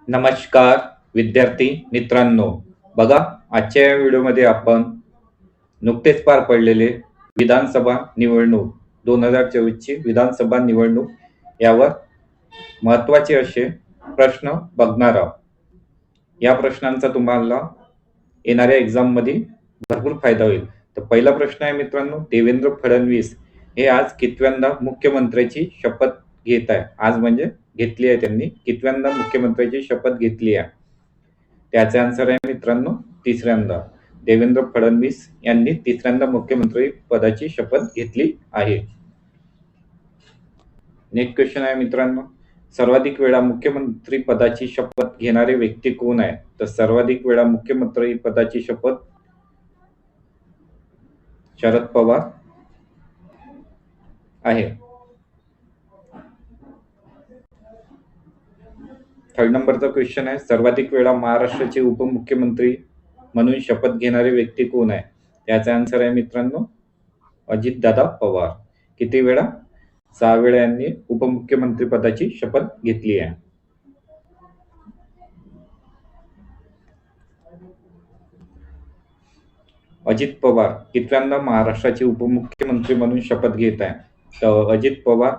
नमस्कार विद्यार्थी मित्रांनो. बघा, आजच्या या व्हिडिओमध्ये आपण नुकतेच पार पडलेले विधानसभा निवडणूक 2024 ची विधानसभा निवडणूक यावर महत्त्वाचे असे प्रश्न बघणार आहोत. या प्रश्नांचा तुम्हाला येणाऱ्या एक्झाममध्ये भरपूर फायदा होईल. तर पहिला प्रश्न आहे मित्रांनो, देवेंद्र फडणवीस हे आज कितव्यांदा मुख्यमंत्र्याची शपथ घेत आहे? आज म्हणजे घेतली आहे त्यांनी. कितव्यांदा मुख्यमंत्र्याची शपथ घेतली आहे? त्याचे आन्सर आहे मित्रांनो, तिसऱ्यांदा. देवेंद्र फडणवीस यांनी तिसऱ्यांदा मुख्यमंत्री पदाची शपथ घेतली आहे. नेक्स्ट क्वेश्चन आहे मित्रांनो, सर्वाधिक वेळा मुख्यमंत्री पदाची शपथ घेणारे व्यक्ती कोण आहे? तर सर्वाधिक वेळा मुख्यमंत्री पदाची शपथ शरद पवार आहे. थर्ड नंबरचा क्वेश्चन आहे, सर्वाधिक वेळा महाराष्ट्राचे उपमुख्यमंत्री म्हणून शपथ घेणारे व्यक्ती कोण आहे? त्याचा आन्सर आहे मित्रांनो, अजितदादा पवार. किती वेळा? 6 वेळा यांनी उपमुख्यमंत्री पदाची शपथ घेतली आहे. अजित पवार कितव्यांदा महाराष्ट्राचे उपमुख्यमंत्री म्हणून शपथ घेत आहे? तर अजित पवार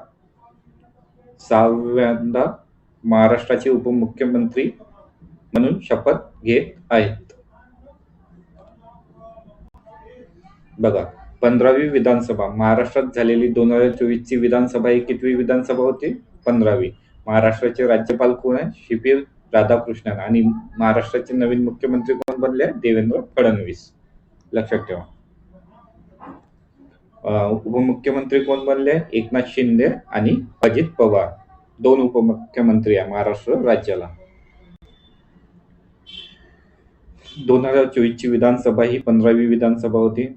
6व्यांदा महाराष्ट्राचे उपमुख्यमंत्री म्हणून शपथ घेत आहेत. बघा, 15वी विधानसभा महाराष्ट्रात झालेली 2024 ची विधानसभा ही कितवी विधानसभा होती? 15वी. महाराष्ट्राचे राज्यपाल कोण आहे? CP राधाकृष्णन. आणि महाराष्ट्राचे नवीन मुख्यमंत्री कोण बनले? देवेंद्र फडणवीस. लक्षात ठेवा. उपमुख्यमंत्री कोण बनले? एकनाथ शिंदे आणि अजित पवार. 2 उपमुख्यमंत्री आहे महाराष्ट्र राज्याला. 2024 ची विधानसभा ही 15वी विधानसभा होती.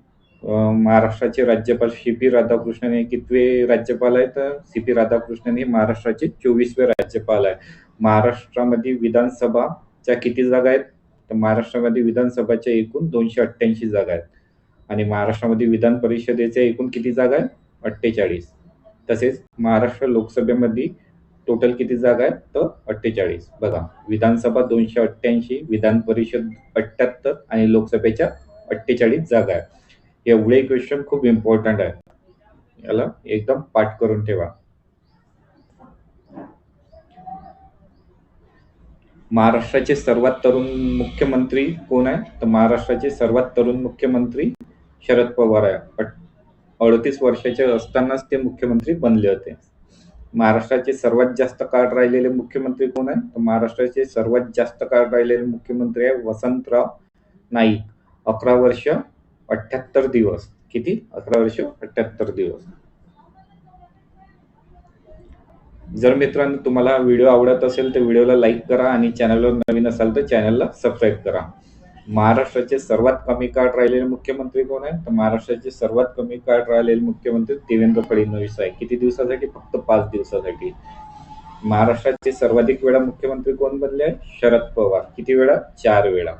महाराष्ट्राचे राज्यपाल CP राधाकृष्णन हे कितवे राज्यपाल आहेत? CP राधाकृष्णन हे महाराष्ट्राचे 24वे राज्यपाल आहे. महाराष्ट्रामध्ये विधानसभाच्या किती जागा आहेत? तर महाराष्ट्रामध्ये विधानसभाच्या एकूण 288 जागा आहेत. आणि महाराष्ट्रामध्ये विधान परिषदेच्या एकूण किती जागा आहेत? 48. तसेच महाराष्ट्र लोकसभेमध्ये टोटल किती जागा आहेत? तर 48. बघा, विधानसभा 288, विधान परिषद 78 आणि लोकसभेच्या 48 जागा आहेत. एवढे क्वेश्चन खूप इम्पॉर्टंट आहे, याला एकदम पाठ करून ठेवा. महाराष्ट्राचे सर्वात तरुण मुख्यमंत्री कोण आहे? तर महाराष्ट्राचे सर्वात तरुण मुख्यमंत्री शरद पवार आहे. 38 वर्षाचे असतानाच ते मुख्यमंत्री बनले होते. महाराष्ट्राचे सर्वात जास्त काळ राहिलेले मुख्यमंत्री कोण आहे? तर महाराष्ट्राचे सर्वात जास्त काळ राहिलेले मुख्यमंत्री आहे वसंतराव नाईक. 11 वर्ष 78 दिवस. किती? 11 वर्ष 78 दिवस. जर मित्रांनो तुम्हाला व्हिडिओ आवडत असेल तर व्हिडिओला लाईक करा आणि चॅनलवर नवीन असाल तर चॅनलला सबस्क्राईब करा. महाराष्ट्राचे सर्वात कमी काळ राहिलेले मुख्यमंत्री कोण आहे? तर महाराष्ट्राचे सर्वात कमी काळ राहिलेले मुख्यमंत्री देवेंद्र फडणवीस आहे. किती दिवसासाठी? फक्त 5 दिवसासाठी. महाराष्ट्राचे सर्वाधिक वेळा मुख्यमंत्री कोण बनले आहे? शरद पवार. किती वेळा? 4 वेळा.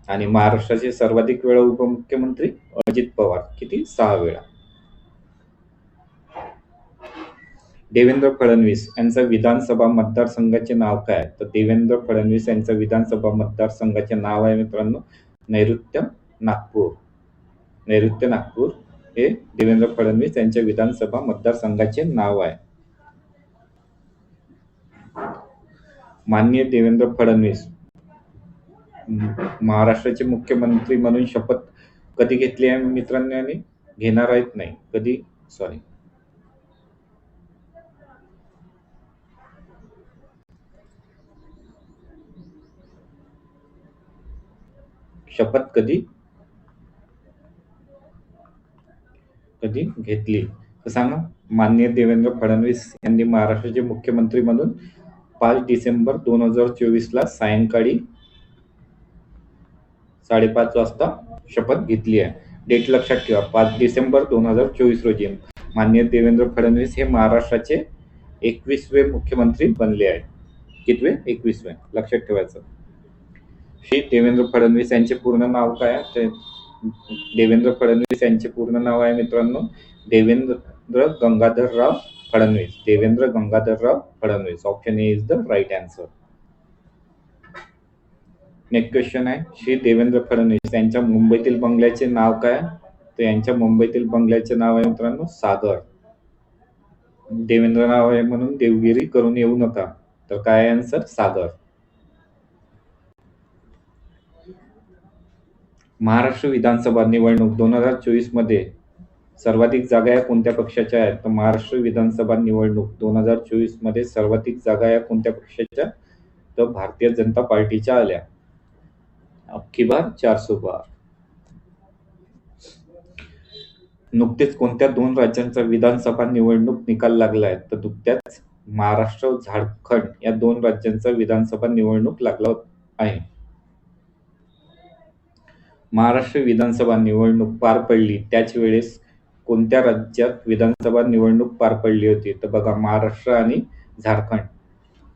आणि महाराष्ट्राचे सर्वाधिक वेळा उपमुख्यमंत्री अजित पवार. किती? 6 वेळा. देवेंद्र फडणवीस यांचा विधानसभा मतदारसंघाचे नाव काय? तर देवेंद्र फडणवीस यांचा विधानसभा मतदारसंघाचे नाव आहे मित्रांनो, नैऋत्य नागपूर. नैऋत्य नागपूर हे देवेंद्र फडणवीस यांच्या विधानसभा मतदारसंघाचे नाव आहे. माननीय देवेंद्र फडणवीस महाराष्ट्राचे मुख्यमंत्री म्हणून शपथ कधी घेतली आहे मित्रांनो? आणि घेणार आहेत नाही. कधी? सॉरी, शपथ कधी घेतली तर सांगा. माननीय देवेंद्र फडणवीस यांनी महाराष्ट्राचे मुख्यमंत्री म्हणून 5 डिसेंबर 2024 ला सायंकाळी 5:30 वाजता शपथ घेतली आहे. डेट लक्षात ठेवा, 5 डिसेंबर 2024 रोजी माननीय देवेंद्र फडणवीस हे महाराष्ट्राचे 21वे मुख्यमंत्री बनले आहेत. कितवे? 21वे. लक्षात ठेवायचं. श्री देवेंद्र फडणवीस यांचे पूर्ण नाव काय आहे? देवेंद्र फडणवीस यांचे पूर्ण नाव आहे मित्रांनो, Devendra Gangadharrao Fadnavis. Devendra Gangadharrao Fadnavis. Option A is the right answer. Next question आहे, श्री देवेंद्र फडणवीस यांच्या मुंबईतील बंगल्याचे नाव काय? तर यांच्या मुंबईतील बंगल्याचे नाव आहे मित्रांनो सागर. देवेंद्र नाव आहे म्हणून देवगिरी करून येऊ नका. तर काय आन्सर? सागर. महाराष्ट्र विधानसभा निवडणूक 2024 मध्ये सर्वाधिक जागा या कोणत्या पक्षाच्या आहेत? तर महाराष्ट्र विधानसभा निवडणूक 2024 मध्ये सर्वाधिक जागा या कोणत्या पक्षाच्या? तर भारतीय जनता पार्टीच्या आल्या. अबकी बार 400 बार. नुकतेच कोणत्या 2 राज्यांचा विधानसभा निवडणूक निकाल लागला आहे? तर नुकत्याच महाराष्ट्र व झारखंड या 2 राज्यांचा विधानसभा निवडणूक लागला आहे. महाराष्ट्र विधानसभा निवडणूक पार पडली त्याच वेळेस कोणत्या राज्यात विधानसभा निवडणूक पार पडली होती? तर बघा, महाराष्ट्र आणि झारखंड.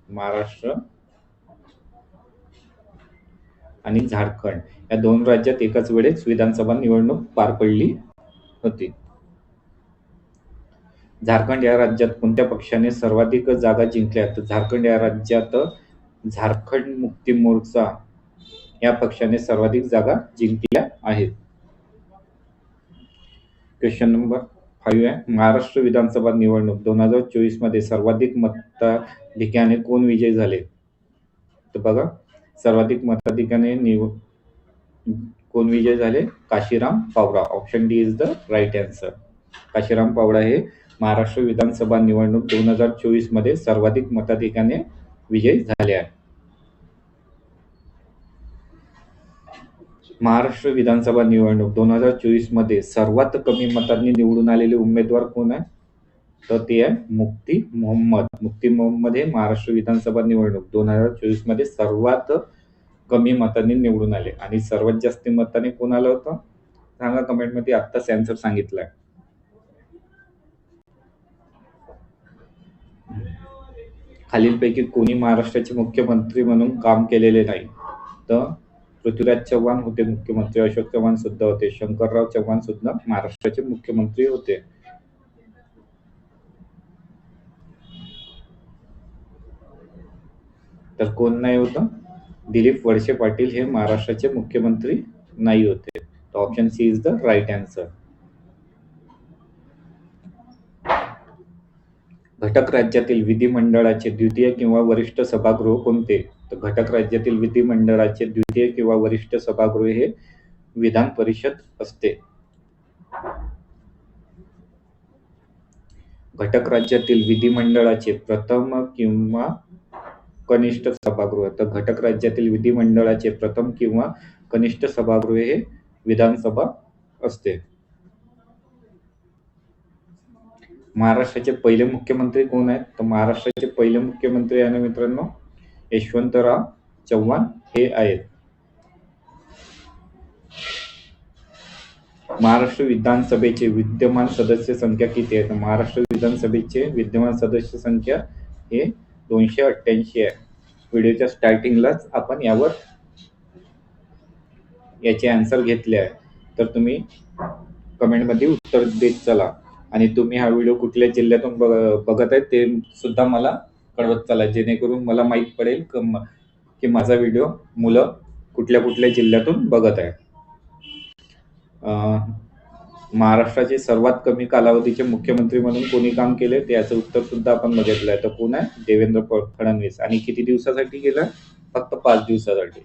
महाराष्ट्र आणि झारखंड या 2 राज्यात एकाच वेळेस विधानसभा निवडणूक पार पडली होती. झारखंड या राज्यात कोणत्या पक्षाने सर्वाधिक जागा जिंकल्या? तर झारखंड या राज्यात झारखंड मुक्ती मोर्चा या पक्षाने सर्वाधिक जागा जिंकल्या आहेत. क्वेश्चन नंबर 5 आहे, महाराष्ट्र विधानसभा निवडणूक 2024 मध्ये सर्वाधिक मताधिक्याने कोण विजयी झाले? तर बघा, सर्वाधिक मताधिक्याने कोण विजयी झाले? Kashiram Pawara. Option D is the right answer. Kashiram Pawara हे महाराष्ट्र विधानसभा निवडणूक 2024 मध्ये सर्वाधिक मताधिक्याने विजयी झाले आहे. महाराष्ट्र विधानसभा निवडणूक 2024 मध्ये सर्वात कमी मतांनी निवडून आलेले उमेदवार कोण आहे? तर ते आहे मुफ्ती मोहम्मद. मुफ्ती मोहम्मद हे महाराष्ट्र विधानसभा निवडणूक 2024 मध्ये सर्वात कमी मतांनी निवडून आले. आणि सर्वात जास्त मतांनी कोण आलं होतं? सांगा कमेंट मध्ये. आत्ताच आन्सर सांगितलाय. खालीलपैकी कोणी महाराष्ट्राचे मुख्यमंत्री म्हणून काम केलेले नाही? तर पृथ्वीराज चव्हाण होते मुख्यमंत्री, अशोक चव्हाण सुद्धा होते, शंकरराव चव्हाण सुद्धा महाराष्ट्राचे मुख्यमंत्री होते. तर कोण नाही होतं? दिलीप वळसे पाटील हे महाराष्ट्राचे मुख्यमंत्री नाही होते. तर option C is the right answer. घटक राज्यातील विधिमंडळाचे द्वितीय किंवा वरिष्ठ सभागृह कोणते? तर घटक राज्यातील विधिमंडळाचे द्वितीय किंवा वरिष्ठ सभागृह हे विधान परिषद असते. घटक राज्यातील विधिमंडळाचे प्रथम किंवा कनिष्ठ सभागृह. तर घटक राज्यातील विधिमंडळाचे प्रथम किंवा कनिष्ठ सभागृह हे विधानसभा असते. महाराष्ट्राचे पहिले मुख्यमंत्री कोण आहेत? तर महाराष्ट्राचे पहिले मुख्यमंत्री आहे ना मित्रांनो, यशवंतराव चव्हाण हे आहेत. महाराष्ट्र विधानसभेचे विद्यमान सदस्य संख्या किती आहे? तर महाराष्ट्र विधानसभेचे विद्यमान सदस्य संख्या हे 288 आहे. व्हिडिओच्या स्टार्टिंगलाच आपण याचे आन्सर घेतले आहे. तर तुम्ही कमेंटमध्ये उत्तर देत चला. आणि तुम्ही हा व्हिडिओ कुठल्या जिल्ह्यातून बघत आहे ते सुद्धा मला कळवत चला, जेणेकरून मला माहीत पडेल की माझा व्हिडिओ मुलं कुठल्या कुठल्या जिल्ह्यातून बघत आहे. महाराष्ट्राचे सर्वात कमी कालावधीचे मुख्यमंत्री म्हणून कोणी काम केले ते याचं उत्तर सुद्धा आपण बघितलं आहे. तर कोण आहे? देवेंद्र फडणवीस. आणि किती दिवसासाठी केलं? फक्त 5 दिवसासाठी.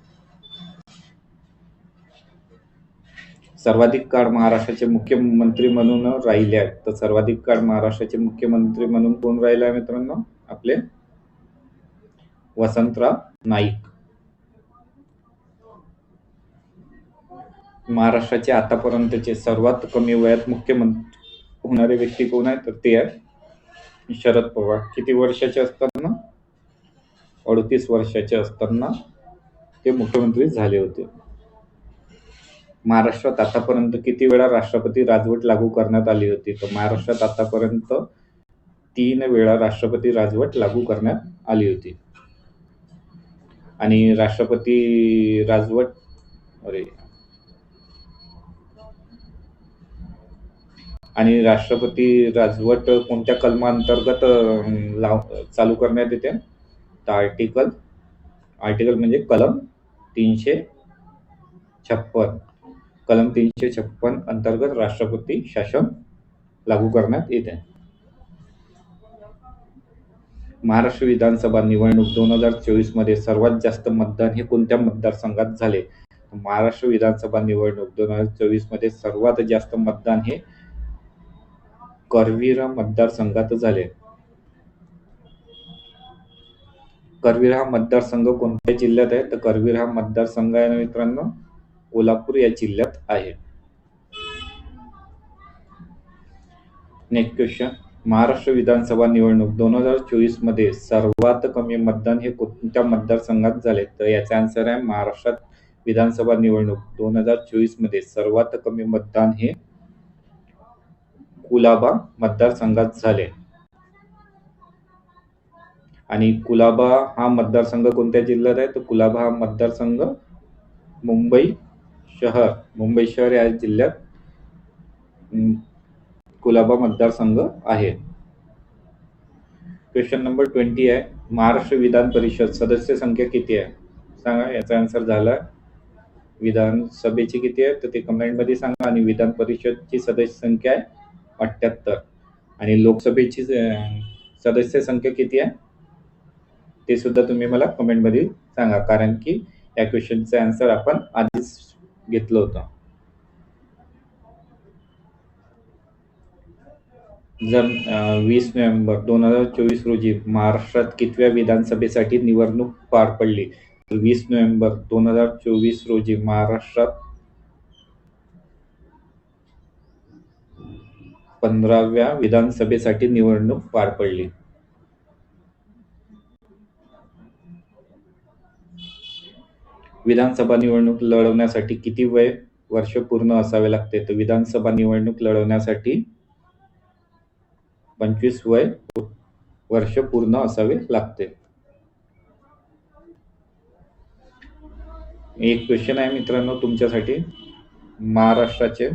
सर्वाधिक काळ महाराष्ट्राचे मुख्यमंत्री म्हणून राहिले आहेत. तर सर्वाधिक काळ महाराष्ट्राचे मुख्यमंत्री म्हणून कोण राहिले आहे मित्रांनो? आपले वसंतराव नाईक. महाराष्ट्राचे आतापर्यंतचे सर्वात कमी वयात मुख्यमंत्री होणारे व्यक्ती कोण आहे? तर ते आहे शरद पवार. किती वर्षाचे असताना? 38 वर्षाचे असताना ते मुख्यमंत्री झाले होते. महाराष्ट्रात आतापर्यंत किती वेळा राष्ट्रपती राजवट लागू करण्यात आली होती? तर महाराष्ट्रात आतापर्यंत 3 वेळा राष्ट्रपती राजवट लागू करण्यात आली होती. आणि राष्ट्रपती राजवट आणि राष्ट्रपती राजवट कोणत्या कलमांतर्गत चालू करण्यात येते? तर आर्टिकल म्हणजे कलम 356. कलम 356 अंतर्गत राष्ट्रपती शासन लागू करण्यात येते. महाराष्ट्र विधानसभा निवडणूक 2024 मध्ये सर्वात जास्त मतदान हे कोणत्या मतदारसंघात झाले? महाराष्ट्र विधानसभा निवडणूक 2024 मध्ये सर्वात जास्त मतदान हे करवीर मतदारसंघात झाले. करवीर हा मतदारसंघ कोणत्या जिल्ह्यात आहे? तर करवीर हा मतदारसंघ आहे ना मित्रांनो, कोल्हापूर या जिल्ह्यात आहे. नेक्स्ट क्वेश्चन, महाराष्ट्र विधानसभा निवडणूक 2024 मध्ये सर्वात कमी मतदान हे कोणत्या मतदारसंघात झाले? तर याचा आन्सर आहे महाराष्ट्रात विधानसभा निवडणूक 2024 मध्ये सर्वात कमी मतदान हे कुलाबा मतदारसंघात झाले. आणि कुलाबा हा मतदारसंघ कोणत्या जिल्ह्यात आहे? तर कुलाबा हा मतदारसंघ मुंबई शहर या जिल्ह्यात कुलाबा मतदारसंघ आहे. क्वेश्चन नंबर 20 आहे, महाराष्ट्र विधान परिषद सदस्य संख्या किती आहे? सांगा. याचा आन्सर झाला विधानसभेची किती आहे तर ते कमेंट मध्ये सांगा. आणि विधान परिषदची सदस्य संख्या आहे 78. आणि लोकसभेची सदस्य संख्या किती आहे ते सुद्धा तुम्ही मला कमेंट मध्ये सांगा, कारण की या क्वेश्चनचा आन्सर आपण आधीच घेतलं होतं. जर 20 नोव्हेंबर 2024 रोजी महाराष्ट्रात कितव्या विधानसभेसाठी निवडणूक पार पडली? 20 नोव्हेंबर 2024 रोजी महाराष्ट्रात 15व्या विधानसभेसाठी निवडणूक पार पडली. विधानसभा निवडणूक लढवण्यासाठी किती वर्ष पूर्ण असावे लागते? तर विधानसभा निवडणूक लढवण्यासाठी 25 वर्ष पूर्ण असावे लागते. एक क्वेश्चन आहे मित्रांनो तुमच्यासाठी, महाराष्ट्राचे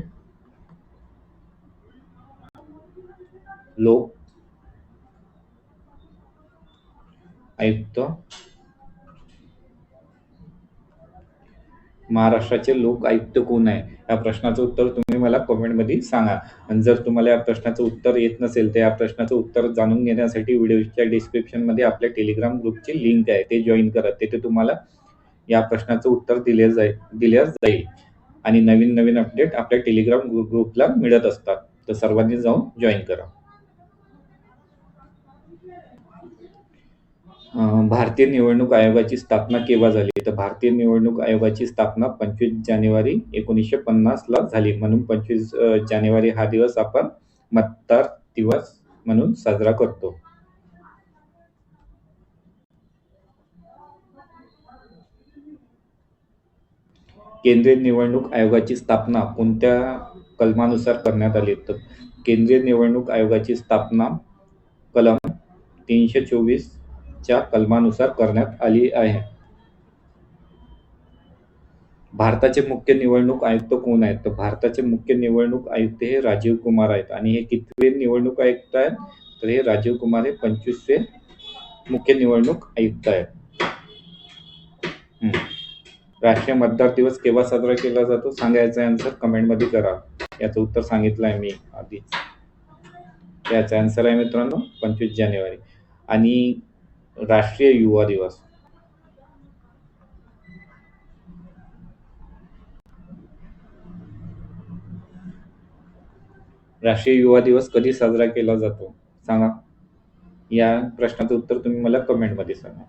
लोक आयुक्त कोण आहे? या प्रश्नाचं उत्तर तुम्ही मला कमेंट मध्ये सांगा. आणि जर तुम्हाला या प्रश्नाचं उत्तर येत नसेल तर या प्रश्नाचं उत्तर जाणून घेण्यासाठी व्हिडिओच्या डिस्क्रिप्शन मध्ये आपल्या टेलिग्राम ग्रुपची लिंक आहे, ते जॉईन करा. तिथे तुम्हाला या प्रश्नाचं उत्तर दिले जाईल. आणि नवीन नवीन अपडेट आपल्या टेलिग्राम ग्रुपला मिळत असतात, तर सर्वांनी जाऊन जॉईन करा. भारतीय निवडणूक आयोगाची स्थापना केव्हा झाली? तर भारतीय निवडणूक आयोगाची स्थापना 25 जानेवारी 1950 ला झाली. म्हणून 25 जानेवारी हा दिवस आपण मतदार दिवस म्हणून साजरा करतो. केंद्रीय निवडणूक आयोगाची स्थापना कोणत्या कलमानुसार करण्यात आली? तर केंद्रीय निवडणूक आयोगाची स्थापना कलम 324 च्या कलमानुसार करण्यात आली आहे. भारताचे मुख्य निवडणूक आयुक्त कोण आहेत? तर भारताचे मुख्य निवडणूक आयुक्त हे राजीव कुमार आहेत. आणि हे कितवे निवडणूक आयुक्त आहेत? तर हे राजीव कुमार हे 25वे मुख्य निवडणूक आयुक्त आहेत. राष्ट्रीय मतदार दिवस केव्हा साजरा केला जातो? सांगायचा आन्सर कमेंट मध्ये करा. याचं उत्तर सांगितलं आहे मी आधीच. याचा आन्सर आहे मित्रांनो 25 जानेवारी. आणि राष्ट्रीय युवा दिवस कधी साजरा केला जातो? सांगा. या प्रश्नाचं उत्तर तुम्ही मला कमेंट मध्ये सांगा.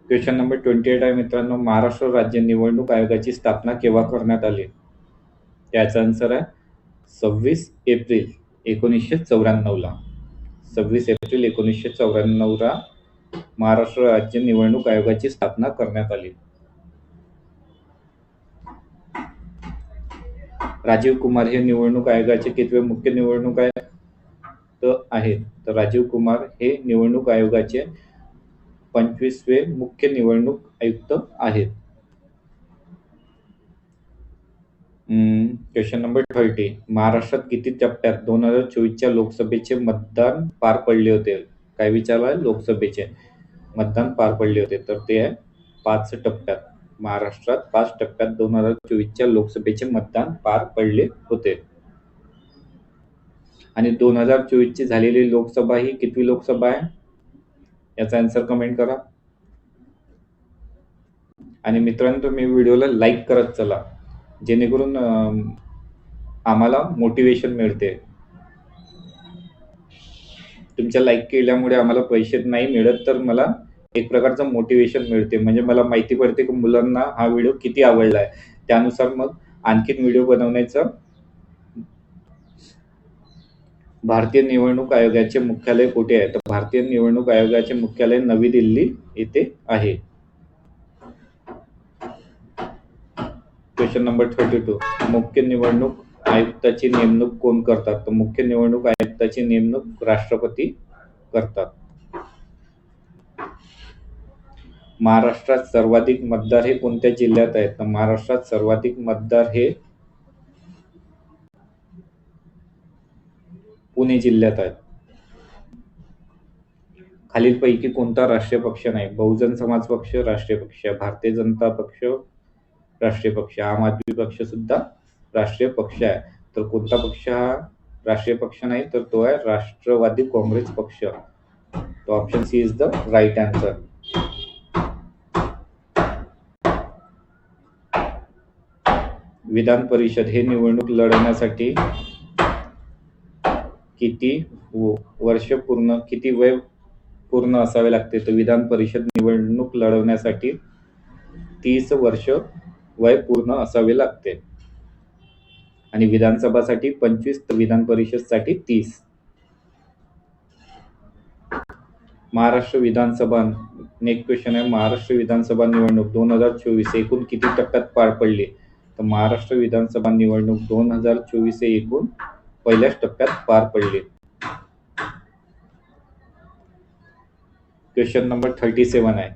क्वेश्चन नंबर 28 आहे मित्रांनो, महाराष्ट्र राज्य निवडणूक आयोगाची स्थापना केव्हा करण्यात आली? याचा आन्सर आहे 26 एप्रिल 1994 ला. 26 एप्रिल 1994 ला महाराष्ट्र राज्य निवडणूक आयोगाची स्थापना करण्यात आली. राजीव कुमार हे निवडणूक आयोगाचे कितवे मुख्य निवडणूक आहेत? तर राजीव कुमार हे निवडणूक आयोगाचे 25वे मुख्य निवडणूक आयुक्त आहेत. Question number 30. महाराष्ट्रात किती टप्प्यात 2024च्या लोकसभेचे मतदान पार पडले होते? काय विचारलं आहे? लोकसभेचे मतदान पार पडले होते, तर ते आहे 5 टप्प्यात. महाराष्ट्रात 5 टप्प्यात 2024च्या लोकसभेचे मतदान पार पडले होते. आणि 2024ची झालेली लोकसभा ही कितवी लोकसभा आहे? याचा आन्सर कमेंट करा. आणि मित्रांनो, तुम्ही व्हिडिओला लाईक करत चला, जेणेकरून आम्हाला मोटिवेशन मिळते. तुमच्या लाईक केल्यामुळे आम्हाला पैसे नाही मिळत, तर मला एक प्रकारचं मोटिवेशन मिळते. म्हणजे मला माहिती पडते की मुलांना हा व्हिडिओ किती आवडला आहे. त्यानुसार मग आणखीन व्हिडिओ बनवण्याचं. भारतीय निवडणूक आयोगाचे मुख्यालय कुठे आहे? तर भारतीय निवडणूक आयोगाचे मुख्यालय नवी दिल्ली येथे आहे. Question number 32. मुख्य निवडणूक आयुक्ताची नेमणूक कोण करतात? तर मुख्य निवडणूक आयुक्ताची नेमणूक राष्ट्रपती करतात. महाराष्ट्रात सर्वाधिक मतदार हे कोणत्या जिल्ह्यात आहेत? तर महाराष्ट्रात सर्वाधिक मतदार हे पुणे जिल्ह्यात आहेत. खालीलपैकी कोणता राष्ट्रीय पक्ष नाही? बहुजन समाज पक्ष राष्ट्रीय पक्ष, भारतीय जनता पक्ष राष्ट्रीय पक्ष, आम आदमी पक्ष सुद्धा राष्ट्रीय पक्ष आहे. तर कोणता पक्ष हा राष्ट्रीय पक्ष नाही? तर तो आहे राष्ट्रवादी काँग्रेस पक्ष. तो option C is the right answer. Vidhan Parishad हे निवडणूक लढवण्यासाठी किती वय पूर्ण असावे लागते? तर विधान परिषद निवडणूक लढवण्यासाठी 30 वर्ष वय पूर्ण असावे लागते. आणि विधानसभासाठी 25, तर विधान परिषदसाठी 30. महाराष्ट्र विधानसभा, नेक्स्ट क्वेश्चन आहे, महाराष्ट्र विधानसभा निवडणूक 2024 एकूण किती टप्प्यात पार पडली? तर महाराष्ट्र विधानसभा निवडणूक 2024 एकूण पहिल्याच टप्प्यात पार पडली. क्वेश्चन नंबर 37 आहे,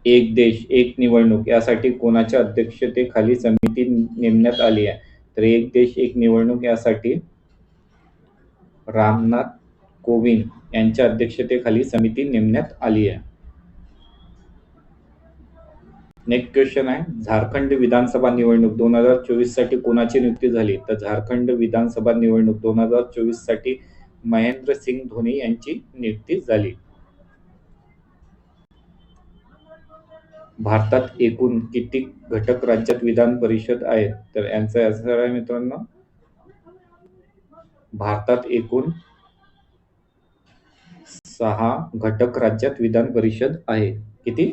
एक देश एक निवडणूक यासाठी कोणाच्या अध्यक्षतेखाली समिती नेमण्यात आली आहे? तर एक देश एक निवडणूक यासाठी रामनाथ कोविंद यांच्या अध्यक्षतेखाली समिती नेमण्यात आली आहे. नेक्स्ट क्वेश्चन आहे, झारखंड विधानसभा निवडणूक 2024 साठी कोणाची नियुक्ती झाली? तर झारखंड विधानसभा निवडणूक 2024 साठी महेंद्र सिंग धोनी यांची नियुक्ती झाली. भारतात एकूण किती घटक राज्यात विधान परिषद आहेत? तर यांचा आन्सर आहे मित्रांनो, भारतात एकूण 6 घटक राज्यात विधान परिषद आहे. किती?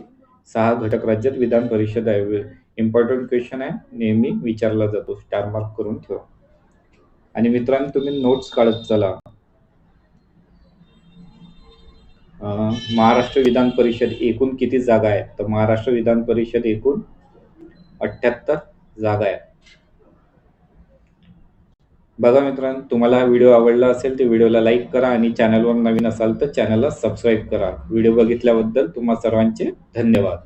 6 घटक राज्यात विधान परिषद आहे. इम्पॉर्टंट क्वेश्चन आहे, नेहमी विचारला जातो, स्टार मार्क करून ठेवा. आणि मित्रांनो, तुम्ही नोट्स काढत चला. महाराष्ट्र विधान परिषद एकूण किती जागा आहेत? तर महाराष्ट्र विधान परिषद एकूण 78 जागा आहेत. बघा मित्रांनो, तुम्हाला हा व्हिडिओ आवडला असेल तर व्हिडिओला लाईक करा आणि चॅनलवर नवीन असाल तर चॅनलला सबस्क्राईब करा. व्हिडिओ बघितल्याबद्दल तुम्हा सर्वांचे धन्यवाद.